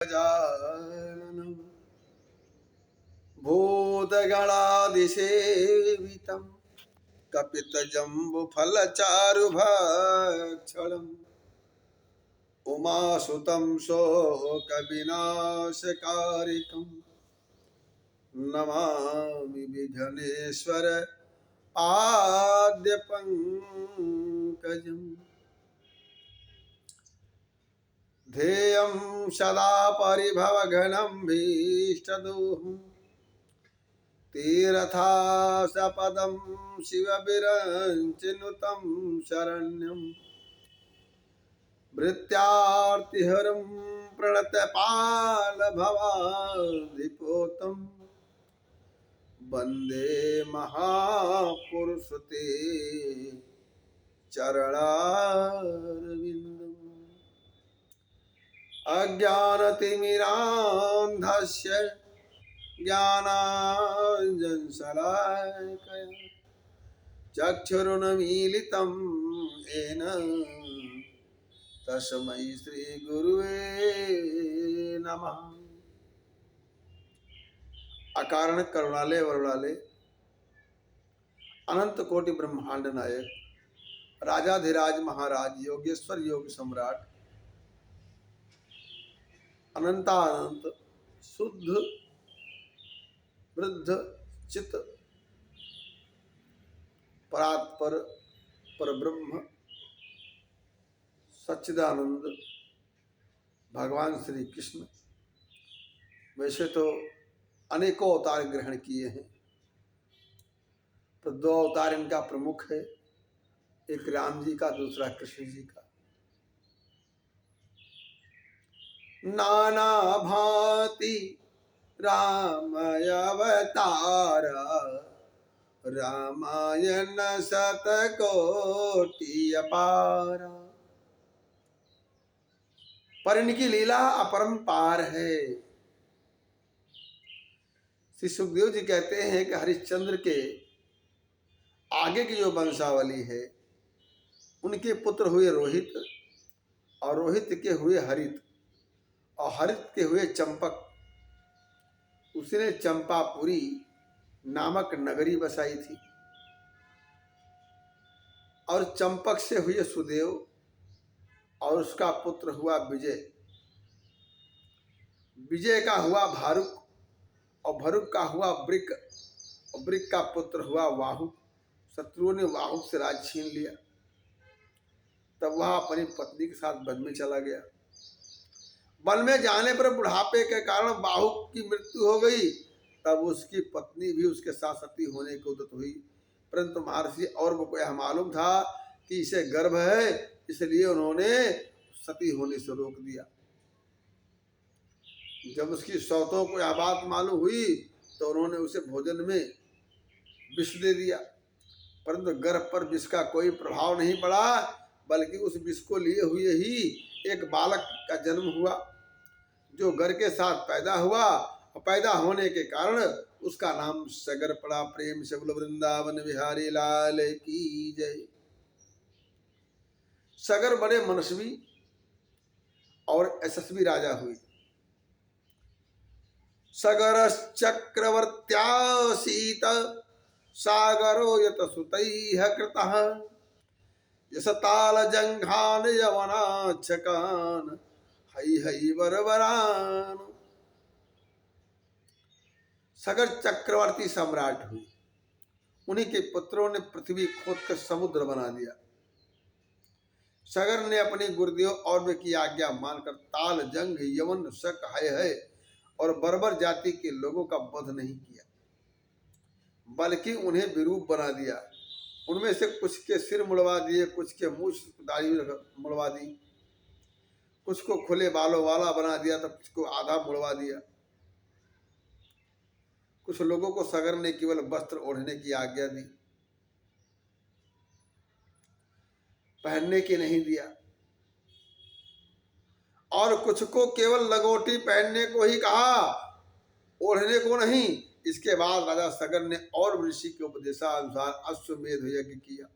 गजाननं भूतगणादिसेवितं कपितजम्बुफलचारुभक्षणम् उमासुतं शोकविनाशकारिकं नमामि विघ्नेश्वर पाद्यपङ्कजम्। ध्येयं सदा परिभवघनं भीष्टदोहं तीर्थासपदं शिवविरञ्चिनुतं शरण्यं भृत्यार्तिहरं प्रणतपालभवाधिपोतं वन्दे महापुरुषते चरणारविन्दम्। अज्ञानतिमिरान्धस्य ज्ञानाञ्जनशलाकया चक्षुरुन्मीलितं येन तस्मै श्रीगुरुवे नमः। अकारण करुणालय वरुणालय अनंत कोटि ब्रह्मांड नायक राजाधिराज महाराज योगेश्वर योग सम्राट अनंतानंत शुद्ध वृद्ध चित परात्पर परब्रह्म सच्चिदानंद भगवान श्री कृष्ण वैसे तो अनेकों अवतार ग्रहण किए हैं, तो दो अवतार इनका प्रमुख है, एक राम जी का, दूसरा कृष्ण जी का। नाना भांति रामाय अवतारा रामायण शतकोटि अपारा। पर इनकी लीला अपरंपार है। श्री सुखदेव जी कहते हैं कि हरिश्चंद्र के आगे की जो वंशावली है, उनके पुत्र हुए रोहित, और रोहित के हुए हरित, और हरित के हुए चंपक। उसने चंपापुरी नामक नगरी बसाई थी, और चंपक से हुए सुदेव, और उसका पुत्र हुआ विजय। विजय का हुआ भारुक, और भरुक का हुआ वृक, और वृक का पुत्र हुआ वाहु। शत्रुओं ने वाहु से राज छीन लिया। तब वह अपनी पत्नी के साथ वन में चला गया। वन में जाने पर बुढ़ापे के कारण बाहु की मृत्यु हो गई। तब उसकी पत्नी भी उसके साथ सती होने को उद्यत हुई, परंतु महर्षि और को यह मालूम था कि इसे गर्भ है, इसलिए उन्होंने सती होने से रोक दिया। जब उसकी सौतों को यह बात मालूम हुई तो उन्होंने उसे भोजन में विष दे दिया, परंतु गर्भ पर विष का कोई प्रभाव नहीं पड़ा, बल्कि उस विष को लिए हुए ही एक बालक का जन्म हुआ, जो घर के साथ पैदा हुआ, और पैदा होने के कारण उसका नाम सगर पड़ा। प्रेम से बोलो वृंदावन बिहारी लाल की जय। सगर बड़े मनस्वी और यशस्वी राजा हुए। सगर चक्रवर्त्यासीत सागरो यत सुतैः कृतः यशताल जंघान यवनाच्छकान हई हई बरबरान। सगर चक्रवर्ती सम्राट हुए। उन्हीं के पुत्रों ने पृथ्वी खोद कर समुद्र बना दिया। सगर ने अपने गुरुदेव और की आज्ञा मानकर ताल जंग यवन शक है और बर्बर जाति के लोगों का वध नहीं किया, बल्कि उन्हें विरूप बना दिया। उनमें से कुछ के सिर मुड़वा दिए, कुछ के मुंह दाढ़ी मुड़वा दी, कुछ को खुले बालों वाला बना दिया, तो कुछ को आधा मुड़वा दिया। कुछ लोगों को सगर ने केवल वस्त्र ओढ़ने की आज्ञा दी, पहनने की नहीं दिया, और कुछ को केवल लगोटी पहनने को ही कहा, ओढ़ने को नहीं। इसके बाद राजा सगर ने और ऋषि के उपदेशानुसार अश्वमेध यज्ञ किया।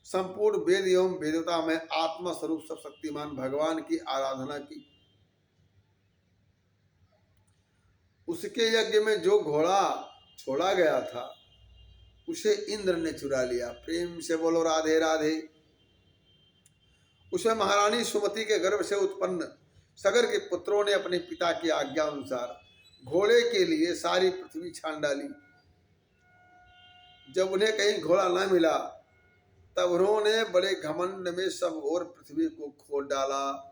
संपूर्ण वेद एवं वेदता में आत्मा स्वरूप सब शक्तिमान भगवान की आराधना की। उसके यज्ञ में जो घोड़ा छोड़ा गया था उसे इंद्र ने चुरा लिया। प्रेम से बोलो राधे राधे। उसे महारानी सुमति के गर्भ से उत्पन्न सगर के पुत्रों ने अपने पिता की आज्ञा अनुसार घोड़े के लिए सारी पृथ्वी छान डाली। जब उन्हें कहीं घोड़ा न मिला तब उन्होंने बड़े घमंड में सब और पृथ्वी को खोद डाला।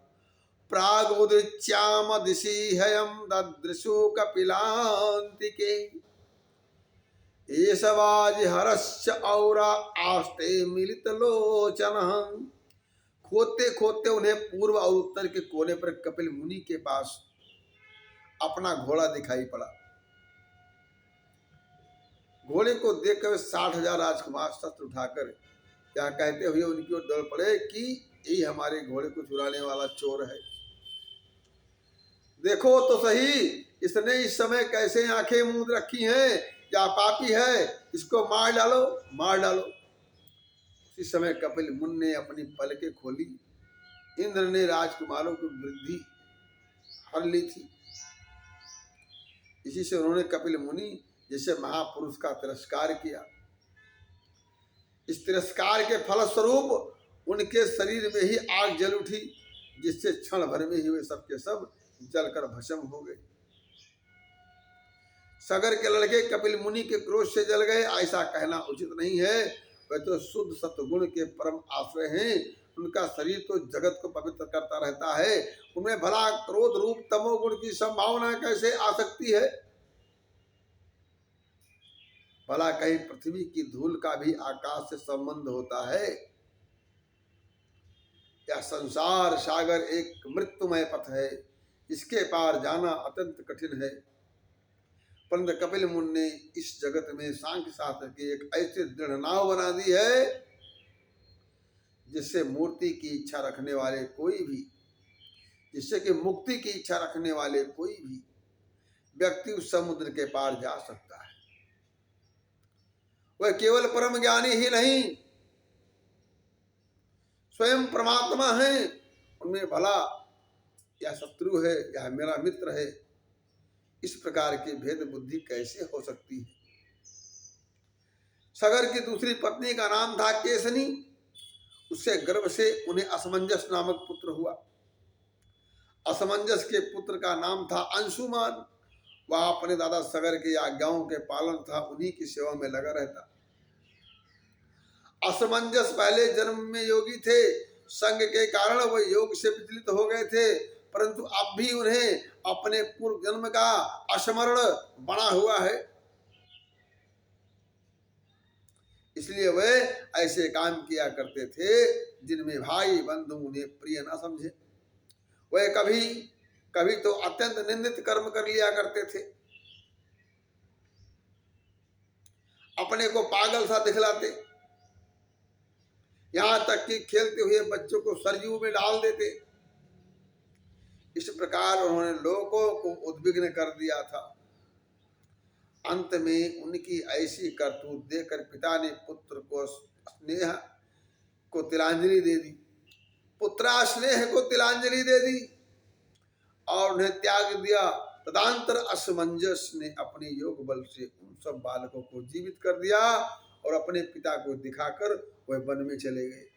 प्रागुदिच्याम दिशि हयम ददृशु कपिलांतिके एषवाज हरश्च औरा आस्ते मिलित लोचन। खोदते खोदते उन्हें पूर्व और उत्तर के कोने पर कपिल मुनि के पास अपना घोड़ा दिखाई पड़ा। घोड़े को देखकर 60,000 राजकुमार शस्त्र उठाकर क्या कहते हुए उनकी ओर दौड़ पड़े कि यही हमारे घोड़े को चुराने वाला चोर है। देखो तो सही, इसने इस समय कैसे आंखें मूंद रखी हैं, क्या पापी है, इसको मार डालो मार डालो। इस समय कपिल मुनि ने अपनी पलकें खोली। इंद्र ने राजकुमारों की वृद्धि हर ली थी। इसी से उन्होंने कपिल मुनि जैसे महापुरुष का तिरस्कार किया। इस तिरस्कार के फलस्वरूप उनके शरीर में ही आग जल उठी, जिससे क्षण भर में ही वे सबके सब जलकर भस्म हो गए। सगर के लड़के कपिल मुनि के क्रोध से जल गए, ऐसा कहना उचित नहीं है। वे तो शुद्ध सत्वगुण के परम आश्रय हैं। उनका शरीर तो जगत को पवित्र करता रहता है, उनमें भला क्रोध रूप तमोगुण की संभावना कैसे आ सकती है। भला कहीं पृथ्वी की धूल का भी आकाश से संबंध होता है। यह संसार सागर एक मृत्युमय पथ है, इसके पार जाना अत्यंत कठिन है। परंतु कपिल मुनि ने इस जगत में सांख्य शास्त्र की एक ऐसी दृढ़ नाव बना दी है जिससे मूर्ति की इच्छा रखने वाले कोई भी, जिससे कि मुक्ति की इच्छा रखने वाले कोई भी व्यक्ति उस समुद्र के पार जा सकता है। वह केवल परम ज्ञानी ही नहीं, स्वयं परमात्मा है। उनमें भला या शत्रु है या मेरा मित्र है, इस प्रकार की भेद बुद्धि कैसे हो सकती है। सगर की दूसरी पत्नी का नाम था केसनी। उससे गर्भ से उन्हें असमंजस नामक पुत्र हुआ। असमंजस के पुत्र का नाम था अंशुमान। वह अपने दादा सगर की आज्ञाओं के पालन तथा उन्हीं की सेवा में लगा रहता। असमंजस पहले जन्म में योगी थे, संग के कारण वह योग से विचलित हो गए थे, परंतु अब भी उन्हें अपने पूर्व जन्म का स्मरण बना हुआ है। इसलिए वे ऐसे काम किया करते थे जिनमें भाई बंधु उन्हें प्रिय न समझे। वे कभी कभी तो अत्यंत निंदित कर्म कर लिया करते थे। अपने को पागल सा दिखलाते, यहां तक कि खेलते हुए बच्चों को सरजू में डाल देते। इस प्रकार उन्होंने लोगों को उद्विग्न कर दिया था। अंत में उनकी ऐसी करतूत देखकर पिता ने पुत्र को स्नेह को तिलांजलि दे दी, पुत्रा स्नेह को तिलांजलि दे दी और उन्हें त्याग दिया। तदंतर असमंजस ने अपने योग बल से उन सब बालकों को जीवित कर दिया और अपने पिता को दिखाकर वह वन में चले गए।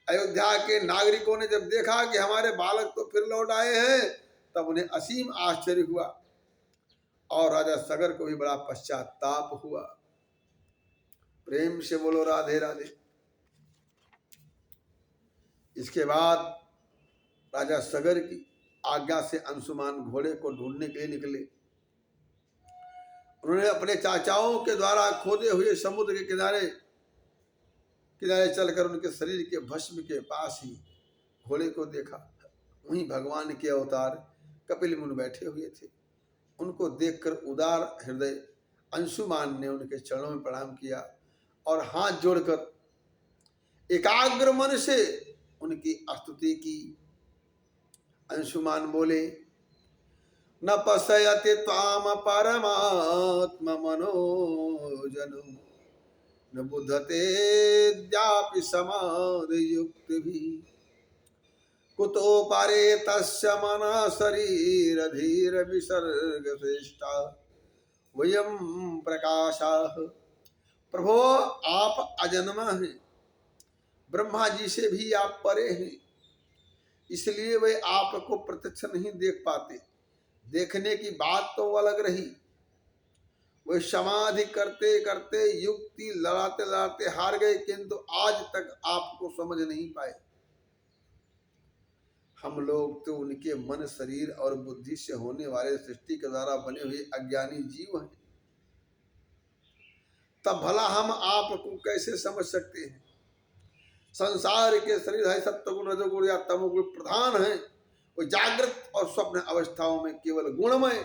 अयोध्या के नागरिकों ने जब देखा कि हमारे बालक तो फिर लौट आए हैं, तब उन्हें असीम आश्चर्य हुआ और राजा सगर को भी बड़ा पश्चाताप हुआ। प्रेम से बोलो राधे राधे। इसके बाद राजा सगर की आज्ञा से अंशुमान घोड़े को ढूंढने के लिए निकले। उन्होंने अपने चाचाओं के द्वारा खोदे हुए समुद्र के किनारे चलकर उनके शरीर के भस्म के पास ही घोड़े को देखा। वहीं भगवान के अवतार कपिल मुनि बैठे हुए थे। उनको देखकर उदार हृदय अंशुमान ने उनके चरणों में प्रणाम किया और हाथ जोड़कर एकाग्र मन से उनकी स्तुति की। अंशुमान बोले, न पश्यति त्वाम परमात्म मनोजनो न बुद्धते द्यापि समाधि युक्त भी कुतो पारे तस्य मन शरीर धीर विसर्ग श्रेष्ठा वयम प्रकाशा। प्रभो आप अजन्मा हैं, ब्रह्मा जी से भी आप परे हैं, इसलिए वे आपको प्रत्यक्ष नहीं देख पाते। देखने की बात तो अलग रही, वे समाधि करते करते युक्ति लड़ाते लड़ाते हार गए, किंतु आज तक आपको समझ नहीं पाए। हम लोग तो उनके मन शरीर और बुद्धि से होने वाले सृष्टि के द्वारा बने हुए अज्ञानी जीव हैं, तब भला हम आपको कैसे समझ सकते हैं। संसार के शरीर है सत्वगुण रजोगुण या तमोगुण प्रधान है, वो जागृत और स्वप्न अवस्थाओं में केवल गुणमय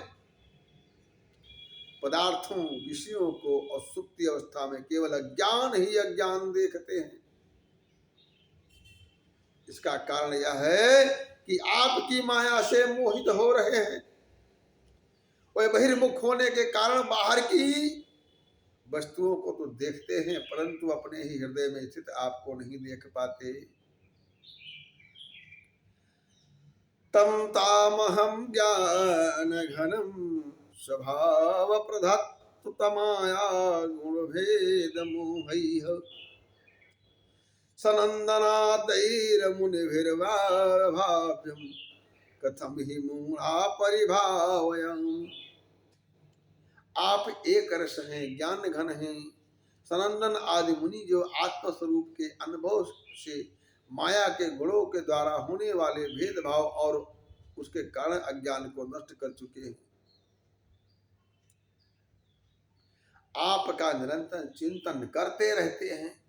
पदार्थों विषयों को और सुप्ति अवस्था में केवल अज्ञान ही अज्ञान देखते हैं। इसका कारण यह है कि आपकी माया से मोहित हो रहे हैं। वह बहिर्मुख होने के कारण बाहर की वस्तुओं को तो देखते हैं, परंतु अपने ही हृदय में स्थित आपको नहीं देख पाते। तम तामहम ज्ञान घनम स्वभाव प्रधत्त तमाया गुण भेद मोहैः सनंदनादैर मुनिभिर्भाव्यम कथम ही मूढ़ा परिभावयम्। आप एक रस हैं, ज्ञान घन हैं। सनंदन आदि मुनि जो आत्मस्वरूप के अनुभव से माया के गुणों के द्वारा होने वाले भेदभाव और उसके कारण अज्ञान को नष्ट कर चुके हैं, आपका निरंतर चिंतन करते रहते हैं।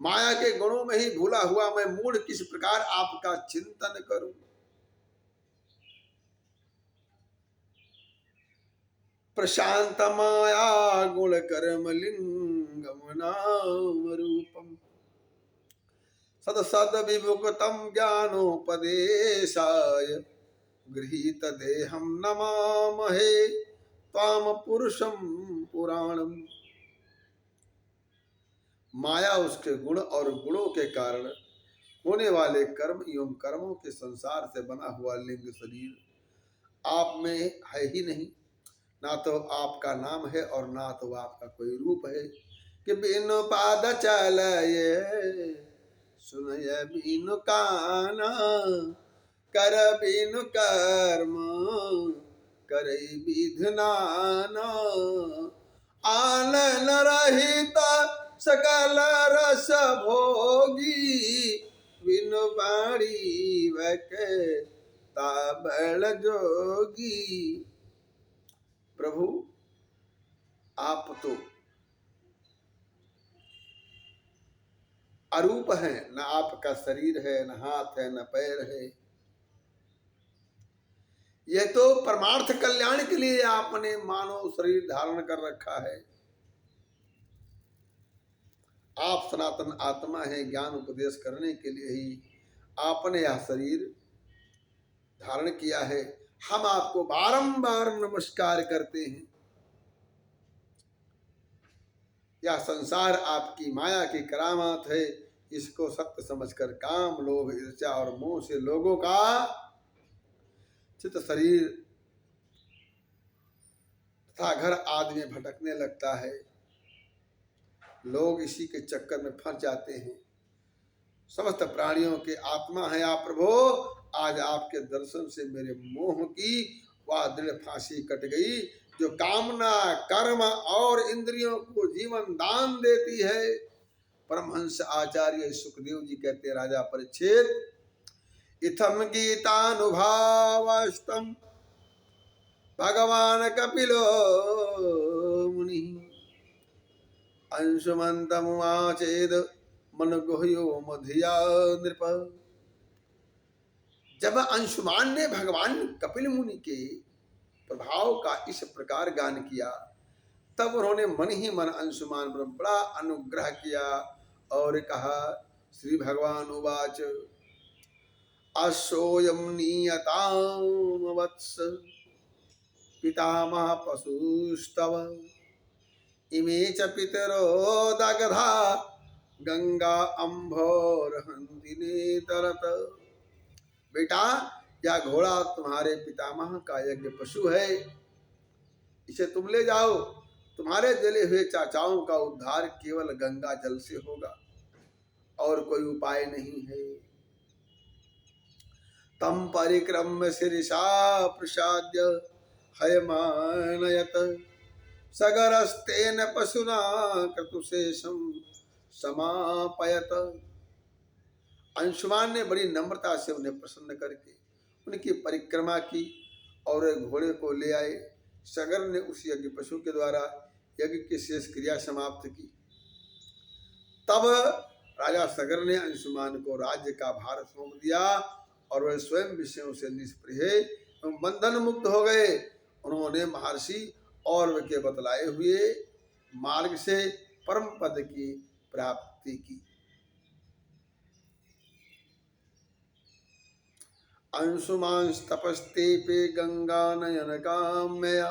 माया के गुणों में ही भूला हुआ मैं मूढ़ किस प्रकार आपका चिंतन करूं। प्रशांत माया गुण कर्म लिंगम नाम रूपम सद सद विमुक्तम ज्ञानोपदेशाय गृहीत देहम नमामहे त्वाम पुरुषम पुराणम। माया उसके गुण और गुणों के कारण होने वाले कर्म एवं कर्मों के संसार से बना हुआ लिंग शरीर आप में है ही नहीं। ना तो आपका नाम है और ना तो आपका कोई रूप है कि बिनु पाद चलये सुनय बिनु काना कर बिनु कर्म करई विधनाना आनन रहित सकल रस भोगी बिनु बाणी वके ताबड़ जोगी। प्रभु आप तो अरूप हैं, न आपका शरीर है, न हाथ है, न पैर है। यह तो परमार्थ कल्याण के लिए आपने मानव शरीर धारण कर रखा है। आप सनातन आत्मा हैं, ज्ञान उपदेश करने के लिए ही आपने यह शरीर धारण किया है। हम आपको बारंबार नमस्कार करते हैं। यह संसार आपकी माया की करामात है, इसको सत्य समझकर काम लोभ ईर्ष्या और मोह से लोगों का चित्त शरीर तथा घर आदि में भटकने लगता है। लोग इसी के चक्कर में फंस जाते हैं। समस्त प्राणियों के आत्मा है आप प्रभु। आज आपके दर्शन से मेरे मोह की वह दृढ़ फांसी कट गई, जो कामना कर्म और इंद्रियों को जीवन दान देती है। परमहंस आचार्य सुखदेव जी कहते, राजा परीक्षित, इथम गीतानुभावस्तम भगवान कपिलो मुनि अंशुमंतमुवाचेद मन गुह्यो मधिया नृप। जब अंशुमान ने भगवान कपिल मुनि के प्रभाव का इस प्रकार गान किया, तब उन्होंने मन ही मन अंशुमान पर बड़ा अनुग्रह किया और कहा, श्री भगवान उवाच अशोयम नियताम वत्स पितामह पशुस्तव इमे च पितरो दग्धा गंगा अम्भोरहन्ति नेतरत। बेटा, यह घोड़ा तुम्हारे पितामह का यज्ञ पशु है, इसे तुम ले जाओ। तुम्हारे जले हुए चाचाओं का उद्धार केवल गंगा जल से होगा, और कोई उपाय नहीं है। तम परिक्रम्य शीर्षा प्रसाद्य हयमानयत सगरस्तेन पशुना क्रतुशेषम समापयत। अंशुमान ने बड़ी नम्रता से उन्हें प्रसन्न करके उनकी परिक्रमा की और घोड़े को ले आए। सगर ने उस यज्ञ पशु के द्वारा यज्ञ की शेष क्रिया समाप्त की। तब राजा सगर ने अंशुमान को राज्य का भार सौंप दिया और वह स्वयं विषयों से निष्प्रिय एवं बंधन मुक्त हो गए। उन्होंने महर्षि और के बतलाए हुए मार्ग से परम पद की प्राप्ति की। अंशुमांस तपस्तेपे गंगा नयन काम्यया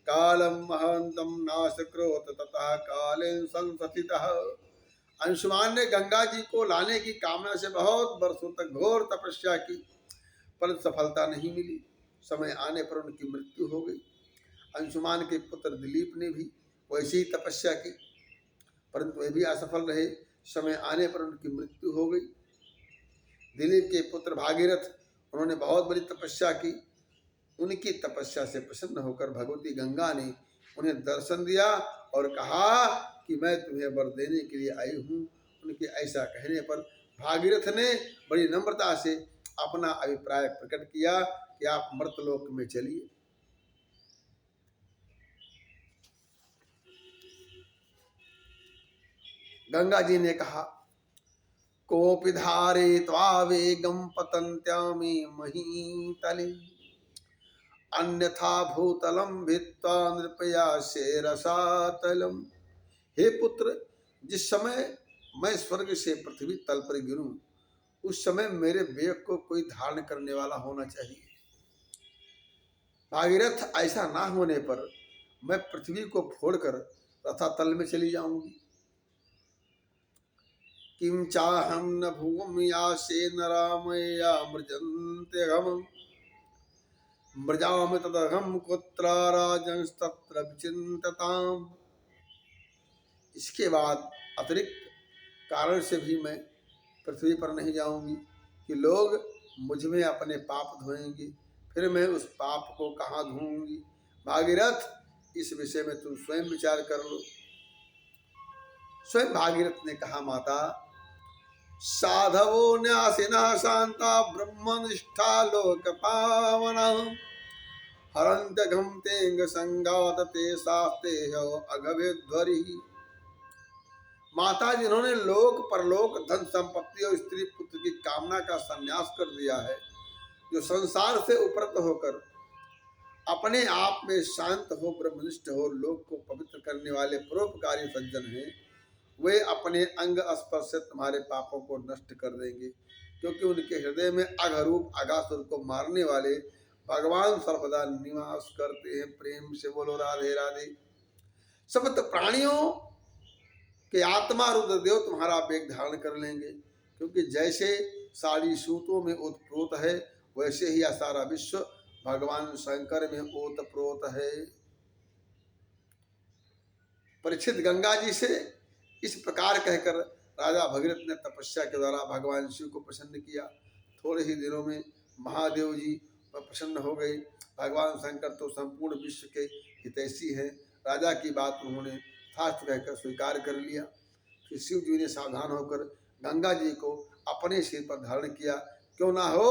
कालम महंतम नाशक्रोत तथा कालेन संसथितः। अंशुमान ने गंगा जी को लाने की कामना से बहुत वर्षों तक घोर तपस्या की, परंतु सफलता नहीं मिली। समय आने पर उनकी मृत्यु हो गई। अंशुमान के पुत्र दिलीप ने भी वैसी ही तपस्या की, परंतु वे भी असफल रहे। समय आने पर उनकी मृत्यु हो गई। दिलीप के पुत्र भागीरथ, उन्होंने बहुत बड़ी तपस्या की। उनकी तपस्या से प्रसन्न होकर भगवती गंगा ने उन्हें दर्शन दिया और कहा कि मैं तुम्हें वर देने के लिए आई हूँ। उनके ऐसा कहने पर भागीरथ ने बड़ी नम्रता से अपना अभिप्राय प्रकट किया कि आप मर्तलोक में चलिए। गंगा जी ने कहा, कोपि धारयित्वा वेगं पतन्त्यामि महीतले अन्यथा भूतलं भित्त्वा नृपयास्ये रसातलम्। हे पुत्र, जिस समय मैं स्वर्ग से पृथ्वी तल पर गिरूं, उस समय मेरे वेग को कोई धारण करने वाला होना चाहिए। भागीरथ, ऐसा ना होने पर मैं पृथ्वी को फोड़कर रसातल में चली जाऊंगी। किं चाहं न भूमि यासे नरामया मृजन्ते गमम् मृजामि तदहं कुत्र राजंस्तत्र विचिन्तताम्। इसके बाद अतिरिक्त कारण से भी मैं पृथ्वी पर नहीं जाऊंगी कि लोग मुझ में अपने पाप धोएंगे, फिर मैं उस पाप को कहाँ धोऊंगी। भागीरथ, इस विषय में तुम स्वयं विचार कर लो। स्वयं भागीरथ ने कहा, माता, साधवो न्यासिनः शांता ब्रह्मनिष्ठा लोक पावना हरन्त्यघं तेंग संगात ते शास्ते अघविध्वरि। माता, जिन्होंने लोक परलोक धन संपत्ति और स्त्री पुत्र की कामना का संन्यास कर दिया है, जो संसार से उपरत होकर अपने आप में शांत हो, ब्रह्मनिष्ठ हो, लोक को पवित्र करने वाले परोपकारी सज्जन हैं, वे अपने अंग स्पर्श से तुम्हारे पापों को नष्ट कर देंगे, क्योंकि उनके हृदय में अघरूप अगासुर को मारने वाले भगवान सर्वदा निवास करते हैं। प्रेम से बोलो राधे राधे। समस्त प्राणियों के आत्मा रुद्रदेव तुम्हारा वेग धारण कर लेंगे, क्योंकि जैसे सारी सूतों में ओतप्रोत है, वैसे ही सारा विश्व भगवान शंकर में ओतप्रोत है। परीक्षित, गंगा जी से इस प्रकार कहकर राजा भगीरथ ने तपस्या के द्वारा भगवान शिव को प्रसन्न किया। थोड़े ही दिनों में महादेव जी प्रसन्न हो गए। भगवान शंकर तो संपूर्ण विश्व के हितैषी हैं। राजा की बात उन्होंने यथार्थ कहकर स्वीकार कर लिया। फिर शिव जी ने सावधान होकर गंगा जी को अपने सिर पर धारण किया। क्यों ना हो,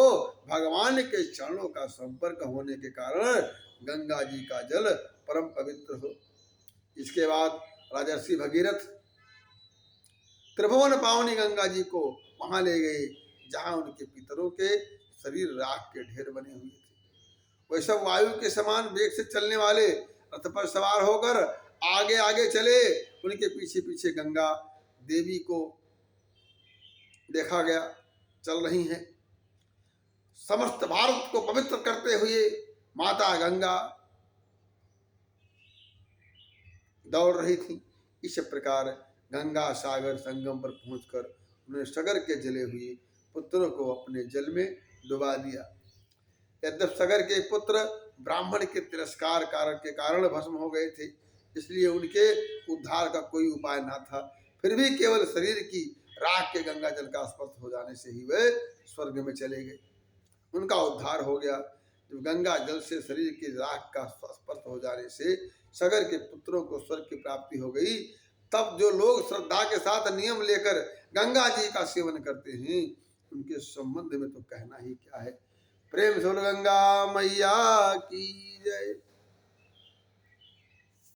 भगवान के चरणों का संपर्क होने के कारण गंगा जी का जल परम पवित्र हो। इसके बाद राजर्षि भगीरथ त्रिभुवन पावनी गंगा जी को वहां ले गए, जहां उनके पितरों के शरीर राख के ढेर बने हुए थे। वे सब वायु के समान वेग से चलने वाले रथ पर सवार होकर आगे आगे चले। उनके पीछे पीछे गंगा देवी को देखा गया, चल रही हैं। समस्त भारत को पवित्र करते हुए माता गंगा दौड़ रही थी। इस प्रकार गंगा सागर संगम पर पहुंचकर उन्होंने सगर के जले हुए पुत्रों को अपने जल में डुबा दिया। यद्यप सगर के पुत्र ब्राह्मण के तिरस्कार के कारण भस्म हो गए थे, इसलिए उनके उद्धार का कोई उपाय न था, फिर भी केवल शरीर की राख के गंगा जल का स्पर्श हो जाने से ही वे स्वर्ग में चले गए। उनका उद्धार हो गया। जब गंगा जल से शरीर की राख का स्पर्श हो जाने से सगर के पुत्रों को स्वर्ग की प्राप्ति हो गई, तब जो लोग श्रद्धा के साथ नियम लेकर गंगा जी का सेवन करते हैं, उनके संबंध में तो कहना ही क्या है। प्रेम से बोलो गंगा मैया की जय।